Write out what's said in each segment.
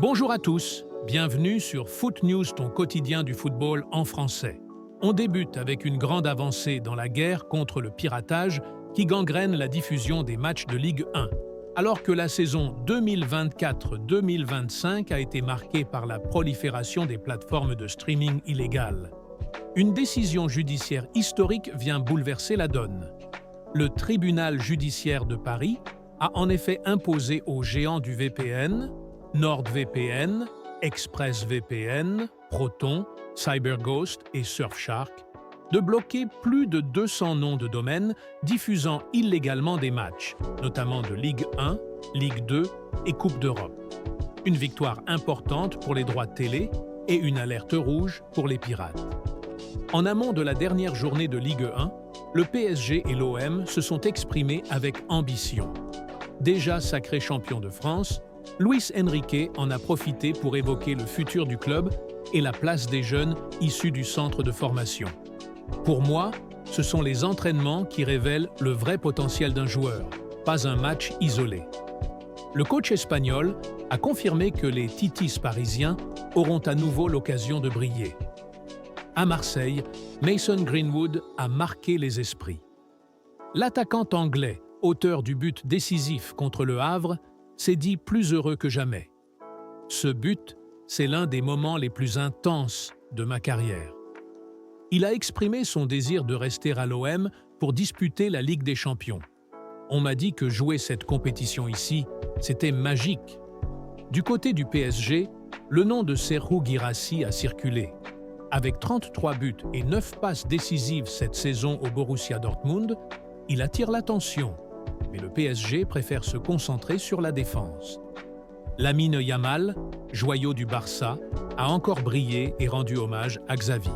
Bonjour à tous, bienvenue sur Foot News, ton quotidien du football en français. On débute avec une grande avancée dans la guerre contre le piratage qui gangrène la diffusion des matchs de Ligue 1. Alors que la saison 2024-2025 a été marquée par la prolifération des plateformes de streaming illégales. Une décision judiciaire historique vient bouleverser la donne. Le tribunal judiciaire de Paris a en effet imposé aux géants du VPN, NordVPN, ExpressVPN, Proton, CyberGhost et Surfshark, de bloquer plus de 200 noms de domaines diffusant illégalement des matchs, notamment de Ligue 1, Ligue 2 et Coupe d'Europe. Une victoire importante pour les droits de télé et une alerte rouge pour les pirates. En amont de la dernière journée de Ligue 1, le PSG et l'OM se sont exprimés avec ambition. Déjà sacré champion de France, Luis Enrique en a profité pour évoquer le futur du club et la place des jeunes issus du centre de formation. Pour moi, ce sont les entraînements qui révèlent le vrai potentiel d'un joueur, pas un match isolé. Le coach espagnol a confirmé que les Titis parisiens auront à nouveau l'occasion de briller. À Marseille, Mason Greenwood a marqué les esprits. L'attaquant anglais, auteur du but décisif contre le Havre, s'est dit plus heureux que jamais. Ce but, c'est l'un des moments les plus intenses de ma carrière. Il a exprimé son désir de rester à l'OM pour disputer la Ligue des Champions. On m'a dit que jouer cette compétition ici, c'était magique. Du côté du PSG, le nom de Serhou Guirassy a circulé. Avec 33 buts et 9 passes décisives cette saison au Borussia Dortmund, il attire l'attention. Mais le PSG préfère se concentrer sur la défense. Lamine Yamal, joyau du Barça, a encore brillé et rendu hommage à Xavi.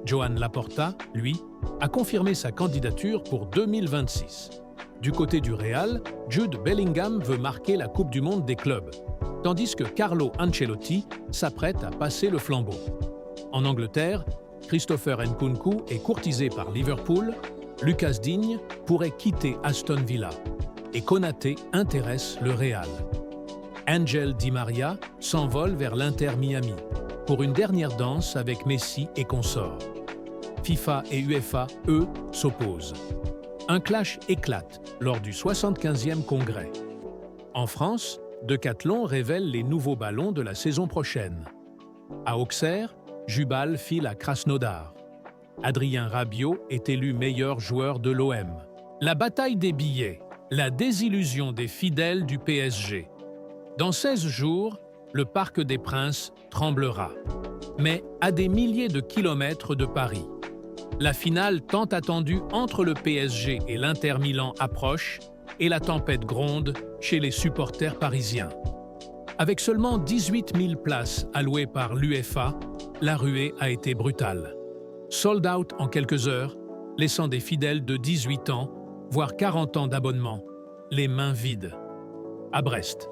Joan Laporta, lui, a confirmé sa candidature pour 2026. Du côté du Real, Jude Bellingham veut marquer la Coupe du Monde des clubs, tandis que Carlo Ancelotti s'apprête à passer le flambeau. En Angleterre, Christopher Nkunku est courtisé par Liverpool, Lucas Digne pourrait quitter Aston Villa et Konaté intéresse le Real. Angel Di Maria s'envole vers l'Inter Miami pour une dernière danse avec Messi et consorts. FIFA et UEFA, eux, s'opposent. Un clash éclate lors du 75e congrès. En France, Decathlon révèle les nouveaux ballons de la saison prochaine. À Auxerre, Jubal file à Krasnodar. Adrien Rabiot est élu meilleur joueur de l'OM. La bataille des billets, la désillusion des fidèles du PSG. Dans 16 jours, le Parc des Princes tremblera. Mais à des milliers de kilomètres de Paris. La finale tant attendue entre le PSG et l'Inter Milan approche et la tempête gronde chez les supporters parisiens. Avec seulement 18 000 places allouées par l'UEFA, la ruée a été brutale. Sold out en quelques heures, laissant des fidèles de 18 ans, voire 40 ans d'abonnement, les mains vides. À Brest.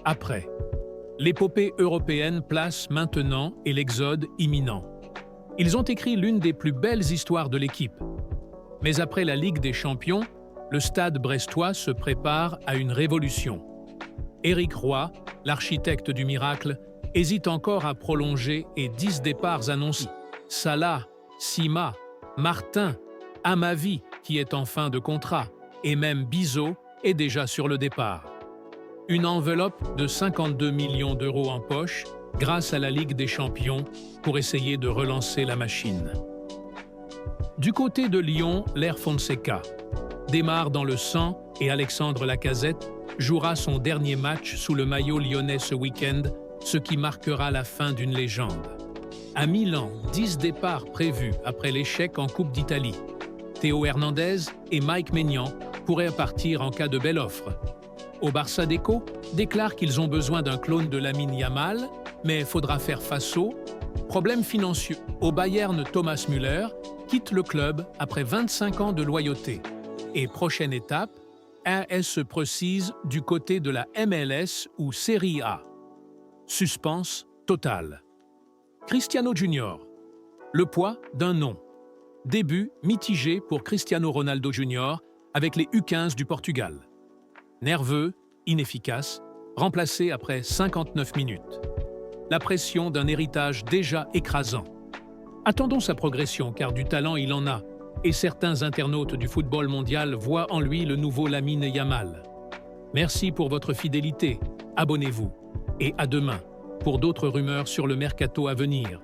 Après. L'épopée européenne place maintenant et l'exode imminent. Ils ont écrit l'une des plus belles histoires de l'équipe. Mais après la Ligue des Champions, le stade brestois se prépare à une révolution. Éric Roy, l'architecte du miracle, hésite encore à prolonger et 10 départs annoncés. Salah, Sima, Martin, Amavi, qui est en fin de contrat, et même Bizot est déjà sur le départ. Une enveloppe de 52 millions d'euros en poche, grâce à la Ligue des Champions, pour essayer de relancer la machine. Du côté de Lyon, l'ère Fonseca démarre dans le sang et Alexandre Lacazette jouera son dernier match sous le maillot lyonnais ce week-end, ce qui marquera la fin d'une légende. À Milan, 10 départs prévus après l'échec en Coupe d'Italie. Théo Hernandez et Mike Maignan pourraient partir en cas de belle offre. Au Barça Déco déclare qu'ils ont besoin d'un clone de Lamine Yamal, mais faudra faire face au problème financier. Au Bayern, Thomas Müller quitte le club après 25 ans de loyauté. Et prochaine étape, RS se précise du côté de la MLS ou Serie A. Suspense total. Cristiano Junior. Le poids d'un nom. Début mitigé pour Cristiano Ronaldo Junior avec les U15 du Portugal. Nerveux, inefficace, remplacé après 59 minutes. La pression d'un héritage déjà écrasant. Attendons sa progression car du talent il en a, et certains internautes du football mondial voient en lui le nouveau Lamine Yamal. Merci pour votre fidélité, abonnez-vous, et à demain pour d'autres rumeurs sur le mercato à venir.